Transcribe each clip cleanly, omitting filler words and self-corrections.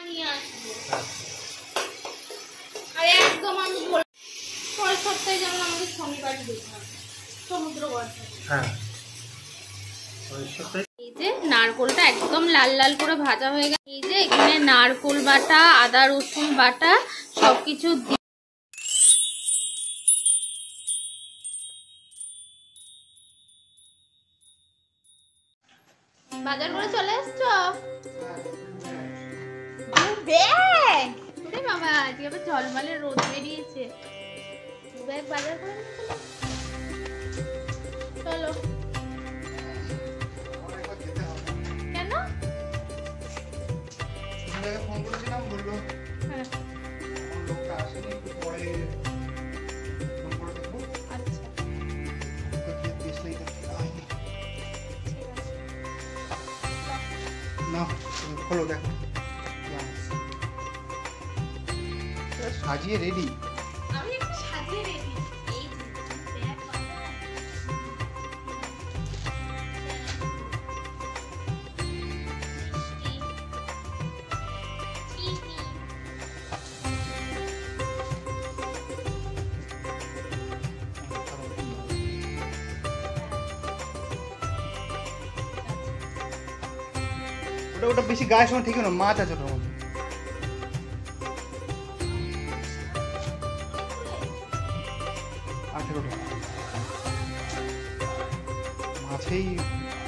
নিয়ে আসবো। আর একদম আমি বল পরের সপ্তাহে যেমন আমাদের শনিবার দেখলাম সমুদ্র বর্ষা। হ্যাঁ এই যে নারকোলটা একদম লাল লাল করে ভাজা হয়ে গেছে। এই যে এখানে নারকোল বাটা, আদা রসুন বাটা সবকিছু বাজার করে চলে এসছো? বাবা আজকে আবার ঝলমলে রোদ বেরিয়েছে। ব্যাগ বাজার করে চলো। কেন? ফোন করেছিলাম বললো হ্যাঁ লোকটা আসেনি, একটু পরে ফোন করে দেখবো। আচ্ছা না খোলো দেখো সাজিয়ে রেডি। আমি একটু সাজিয়ে রেডি। এই দেখ ওটা বেশি গায়ের সময় ঠিক না, মাছ আছে ওটার মধ্যে। মাছেই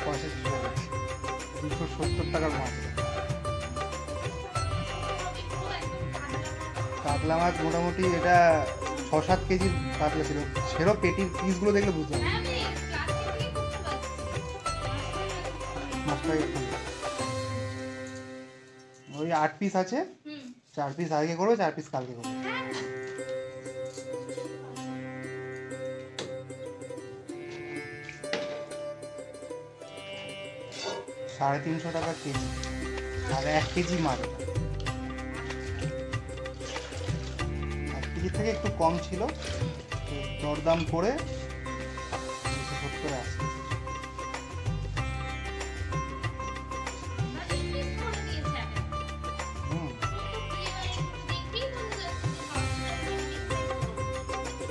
পয়সা শেষ হয়ে গেছে, 270 টাকার মাছ। কাতলা মাছ মোটামুটি এটা 6-7 কেজি কাতলা ছিল, সেরও পেটির পিসগুলো দেখলে বুঝতে হবে মাছটা। ওই 8 পিস আছে, 4 পিস আজকে করবো, 4 পিস কালকে করবো। 350 টাকা কেজি আর 1 কেজি মাছ। 1 কেজি থেকে একটু কম ছিল, দরদাম করে 270 আসছে।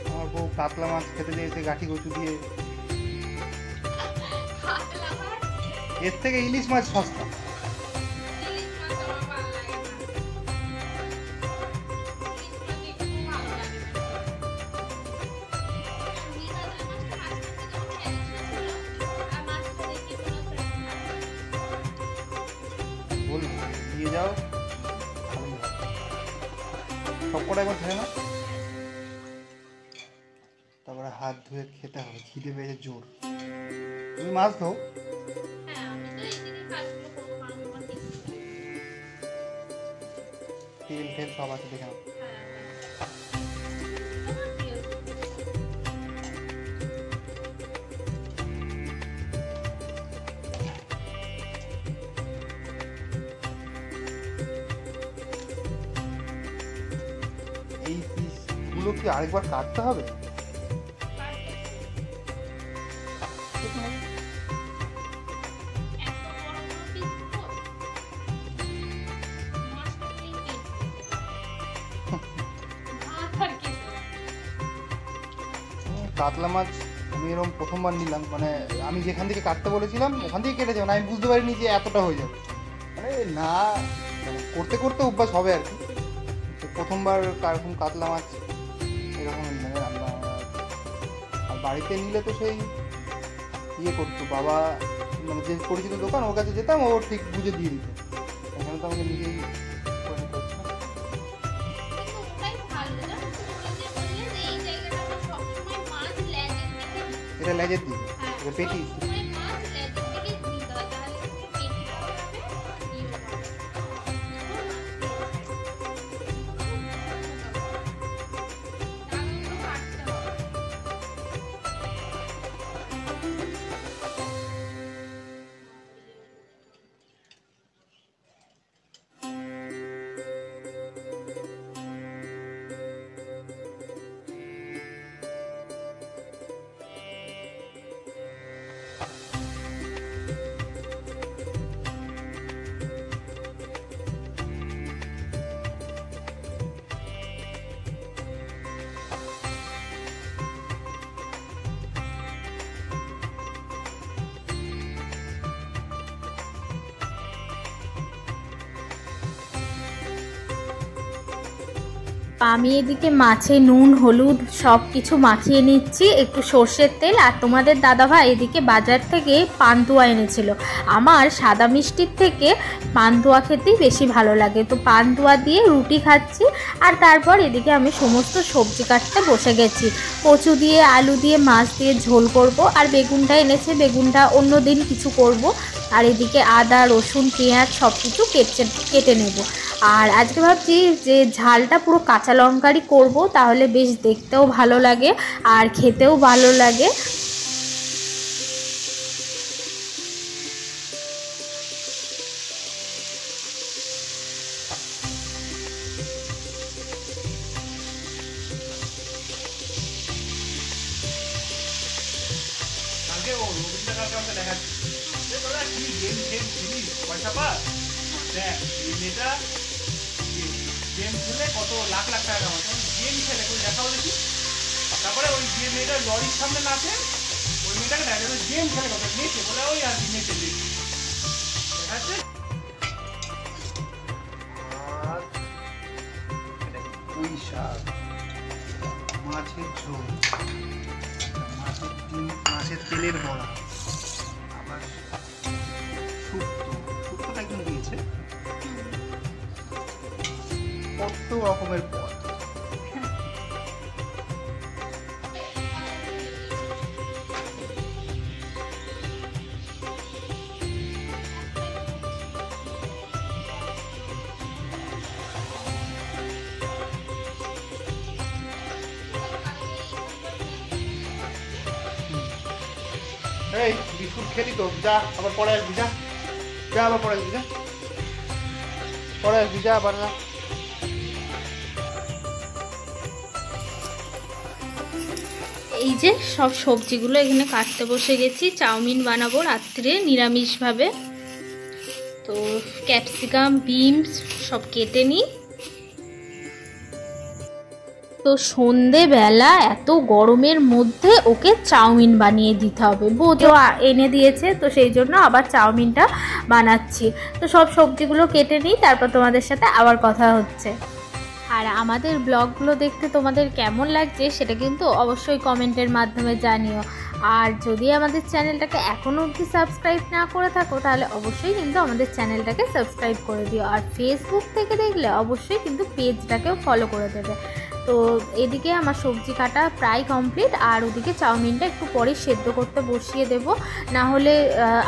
আমার বউ কাতলা মাছ খেতে দিয়েছে গাঠি কচু দিয়ে। এর থেকে ইলিশ মাছ সস্তা। বল দিয়ে যাও, সবকটা একবার ধরে না, তারপরে হাত ধুয়ে খেতে হবে, খিদে পেয়েছে জোর। তুমি মাছ ধো। তেল টেল সব আছে দেখে নাও। এই পিসগুলো কি আরেকবার কাটতে হবে? কাতলা মাছ আমি এরকম প্রথমবার নিলাম, মানে আমি যেখান থেকে কাটতে বলেছিলাম ওখান থেকে কেটে যাবে না, আমি বুঝতে পারিনি যে এতটা হয়ে যাবে। মানে না করতে করতে অভ্যাস হবে আর কি। প্রথমবার এরকম কাতলা মাছ এরকম মানে আর বাড়িতে নিলে তো সেই ইয়ে করতো বাবা, মানে যে পরিচিত দোকান ওর কাছে যেতাম, ও ঠিক বুঝে দিয়ে দিত। এখানে তো আমাকে নিজেই এটা লেজের দিকে, এটা পেটি। আমি এদিকে মাছে নুন হলুদ সব কিছু মাখিয়ে নিচ্ছি, একটু সর্ষের তেল। আর তোমাদের দাদাভাই এদিকে বাজার থেকে পান্তুয়া এনেছিল। আমার সাদা মিষ্টির থেকে পান্তুয়া খেতেই বেশি ভালো লাগে, তো পান্তুয়া দিয়ে রুটি খাচ্ছি। আর তারপর এদিকে আমি সমস্ত সবজি কাটতে বসে গেছি। কচু দিয়ে আলু দিয়ে মাছ দিয়ে ঝোল করব, আর বেগুনটা এনেছে, বেগুনটা অন্য দিন কিছু করব। আর এদিকে আদা রসুন পেঁয়াজ সব কিছু কেটে নেব। আর আজকে ভাবছি যে ঝালটা পুরো কাঁচা লঙ্কারই করব, তাহলে বেশ দেখতেও ভালো লাগে আর খেতেও ভালো লাগে। গেম খেলে কত লাখ লাখ টাকা কামাচ্ছে, গেম খেলে করে দেখা হলে কি, তারপরে ওই যে মেয়েটা লরির সামনে নাচে, ওই মেয়েটাকে দেখা যাবে গেম খেলে কত নেচে বলে ওই আর কি নেচে দেখি দেখা যাচ্ছে। পুঁই শাক, মাছের ঝোল, মাছের তেলের বড়া, আবার শুক্তো একদম দিয়েছে, কত রকমের পদ। এই বিস্কুট খেলি তো, যা আবার পরে আসবি, যা আবার পরে আসবি, যা আবার না। এই যে সব সবজিগুলো এখানে কাটতে বসে গেছি, চাউমিন বানাবো রাত্রে নিরামিষভাবে। তো ক্যাপসিকাম বিনস সব কেটে নিই। তো সন্ধেবেলা এত গরমের মধ্যে ওকে চাউমিন বানিয়ে দিতে হবে, বৌদি এনে দিয়েছে, তো সেই জন্য আবার চাউমিনটা বানাচ্ছি। তো সব সবজিগুলো কেটে নিই, তারপর তোমাদের সাথে আবার কথা হচ্ছে। আর আমাদের ব্লগগুলো দেখতে তোমাদের কেমন লাগছে সেটা কিন্তু অবশ্যই কমেন্টের মাধ্যমে জানিও। আর যদি আমাদের চ্যানেলটাকে এখনও অবধি সাবস্ক্রাইব না করে থাকো তাহলে অবশ্যই কিন্তু আমাদের চ্যানেলটাকে সাবস্ক্রাইব করে দিও। আর ফেসবুক থেকে দেখলে অবশ্যই কিন্তু পেজটাকেও ফলো করে দেবে। তো এদিকে আমার সবজি কাটা প্রায় কমপ্লিট, আর ওদিকে চাউমিনটা একটু পরে সেদ্ধ করতে বসিয়ে দেব। না হলে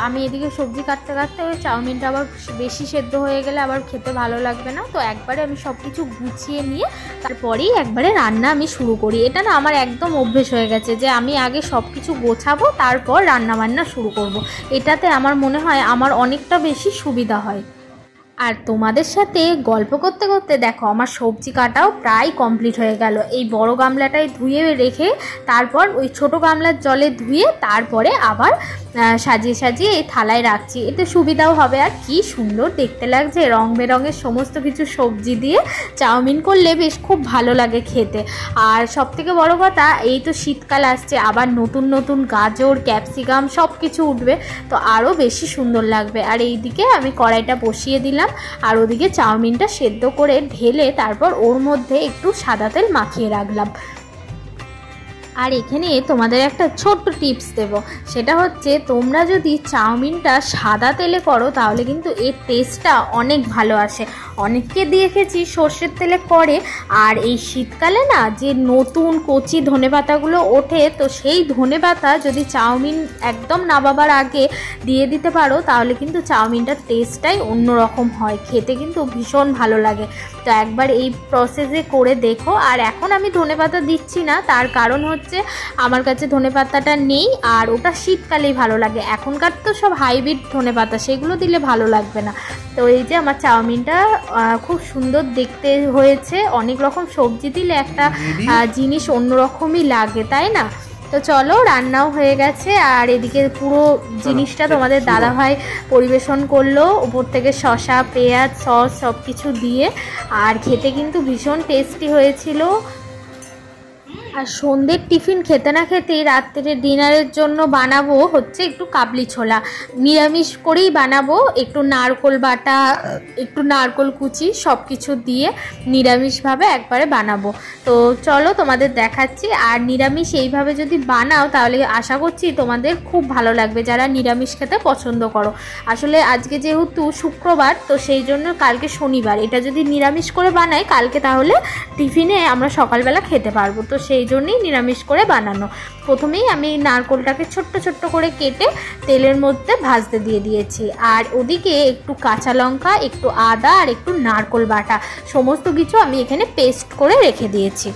আমি এদিকে সবজি কাটতে কাটতে ওই চাউমিনটা আবার বেশি সেদ্ধ হয়ে গেলে আবার খেতে ভালো লাগবে না। তো একবারে আমি সব কিছু গুছিয়ে নিয়ে তারপরেই একবারে রান্না আমি শুরু করি। এটা না আমার একদম অভ্যেস হয়ে গেছে যে আমি আগে সব কিছু গোছাবো তারপর রান্না বান্না শুরু করব। এটাতে আমার মনে হয় আমার অনেকটা বেশি সুবিধা হয়। আর তোমাদের সাথে গল্প করতে করতে দেখো আমার সবজি কাটাও প্রায় কমপ্লিট হয়ে গেল। এই বড় গামলাটায় ধুয়ে রেখে তারপর ওই ছোট গামলার জলে ধুয়ে তারপরে আবার সাজিয়ে সাজিয়ে এই থালায় রাখছি, এতে সুবিধাও হবে। আর কি সুন্দর দেখতে লাগছে, রং বেরঙের সমস্ত কিছু সবজি দিয়ে চাউমিন করলে বেশ খুব ভালো লাগে খেতে। আর সবথেকে বড় কথা, এই তো শীতকাল আসছে, আবার নতুন নতুন গাজর ক্যাপসিকাম সব কিছু উঠবে, তো আরও বেশি সুন্দর লাগবে। আর এইদিকে আমি কড়াইটা বসিয়ে দিলাম, আর ওদিকে চাউমিনটা সেদ্ধ করে ঢেলে তারপর ওর মধ্যে একটু সাদা তেল মাখিয়ে রাখলাম। আর এখানে তোমাদের একটা ছোট্ট টিপস দেব, সেটা হচ্ছে তোমরা যদি চাউমিনটা সাদা তেলে করো তাহলে কিন্তু এর টেস্টটা অনেক ভালো আসে। অনেককে দেখেছি সর্ষের তেলে করে, আর এই শীতকালে না যে নতুন কচি ধনেপাতাগুলো ওঠে, তো সেই ধনেপাতা যদি চাউমিন একদম নামাবার আগে দিয়ে দিতে পারো তাহলে কিন্তু চাউমিনটার টেস্টটাই অন্যরকম হয়, খেতে কিন্তু ভীষণ ভালো লাগে। তো একবার এই প্রসেসে করে দেখো। আর এখন আমি ধনেপাতা দিচ্ছি না, তার কারণ হচ্ছে আমার কাছে ধনেপাতাটা নেই, আর ওটা শীতকালেই ভালো লাগে। এখনকার তো সব হাইব্রিড ধনেপাতা, সেগুলো দিলে ভালো লাগবে না। তো এই যে আমার চাউমিনটা খুব সুন্দর দেখতে হয়েছে। অনেক রকম সবজি দিলে একটা জিনিস অন্যরকমই লাগে, তাই না? তো চলো, রান্নাও হয়ে গেছে। আর এদিকে পুরো জিনিসটা তোমাদের দাদাভাই পরিবেশন করলো, উপর থেকে শসা পেঁয়াজ সস সব কিছু দিয়ে। আর খেতে কিন্তু ভীষণ টেস্টি হয়েছিল। আর সন্ধ্যের টিফিন খেতে না খেতেই রাত্রের ডিনারের জন্য বানাবো হচ্ছে একটু কাবলি ছোলা। নিরামিষ করেই বানাবো, একটু নারকোল বাটা, একটু নারকোল কুচি সব কিছু দিয়ে নিরামিষভাবে একবারে বানাবো। তো চলো তোমাদের দেখাচ্ছি। আর নিরামিষ এইভাবে যদি বানাও তাহলে আশা করছি তোমাদের খুব ভালো লাগবে, যারা নিরামিষ খেতে পছন্দ করো। আসলে আজকে যেহেতু শুক্রবার, তো সেই জন্য কালকে শনিবার, এটা যদি নিরামিষ করে বানাই কালকে তাহলে টিফিনে আমরা সকালবেলা খেতে পারবো। তো সেই জন্যই নিরামিষ করে বানানো। প্রথমেই আমি নারকোলটাকে ছোট্ট ছোট্ট করে কেটে তেলের মধ্যে ভাজতে দিয়ে দিয়েছি। আর ওদিকে একটু কাঁচা লঙ্কা, একটু আদা আর একটু নারকোল বাটা সমস্ত কিছু আমি এখানে পেস্ট করে রেখে দিয়েছি।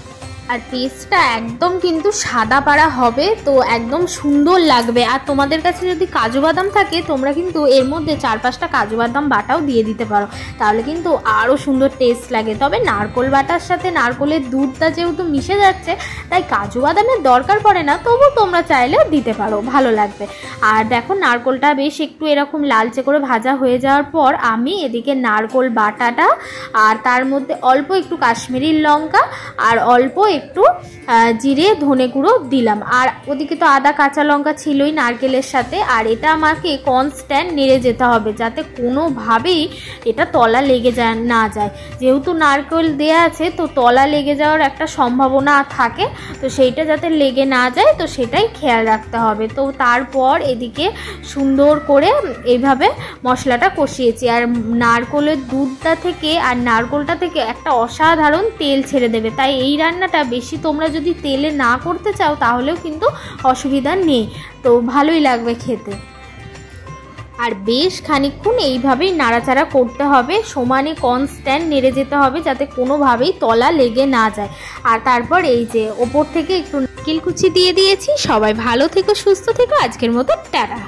আর পেস্টটা একদম কিন্তু সাদা পাড়া হবে, তো একদম সুন্দর লাগবে। আর তোমাদের কাছে যদি কাজু বাদাম থাকে তোমরা কিন্তু এর মধ্যে 4-5টা কাজু বাদাম বাটাও দিয়ে দিতে পারো, তাহলে কিন্তু আরও সুন্দর টেস্ট লাগে। তবে নারকোল বাটার সাথে নারকোলের দুধটা যেহেতু মিশে যাচ্ছে তাই কাজু বাদামের দরকার পড়ে না, তবু তোমরা চাইলে দিতে পারো, ভালো লাগবে। আর দেখো নারকোলটা বেশ একটু এরকম লালচে করে ভাজা হয়ে যাওয়ার পর আমি এদিকে নারকোল বাটাটা আর তার মধ্যে অল্প একটু কাশ্মীরি লঙ্কা আর অল্প একটু জিরে ধনে গুঁড়ো দিলাম। আর ওদিকে তো আদা কাঁচা লঙ্কা ছিলই নারকেলের সাথে। আর এটা আমাকে কনস্ট্যান্ট নেড়ে যেতে হবে যাতে কোনোভাবেই এটা তলা লেগে না যায়। যেহেতু নারকেল দেয়া আছে তো তলা লেগে যাওয়ার একটা সম্ভাবনা থাকে, তো সেইটা যাতে লেগে না যায় তো সেটাই খেয়াল রাখতে হবে। তো তারপর এদিকে সুন্দর করে এইভাবে মশলাটা কষিয়েছি। আর নারকেলের দুধটা থেকে আর নারকেলটা থেকে একটা অসাধারণ তেল ছেড়ে দেবে, তাই এই রান্নাটা বেশি তোমরা যদি তেলে না করতে চাও তাহলেও কিন্তু অসুবিধা নেই, তো ভালোই লাগবে খেতে। আর বেশ খানিকক্ষণ এইভাবেই নাড়াচাড়া করতে হবে, সমানে কনস্ট্যান্ট নেড়ে যেতে হবে যাতে কোনোভাবেই তলা লেগে না যায়। আর তারপর এই যে ওপর থেকে একটু নারকেল কুচি দিয়ে দিয়েছি। সবাই ভালো থেকো, সুস্থ থেকো, আজকের মতো টাটা।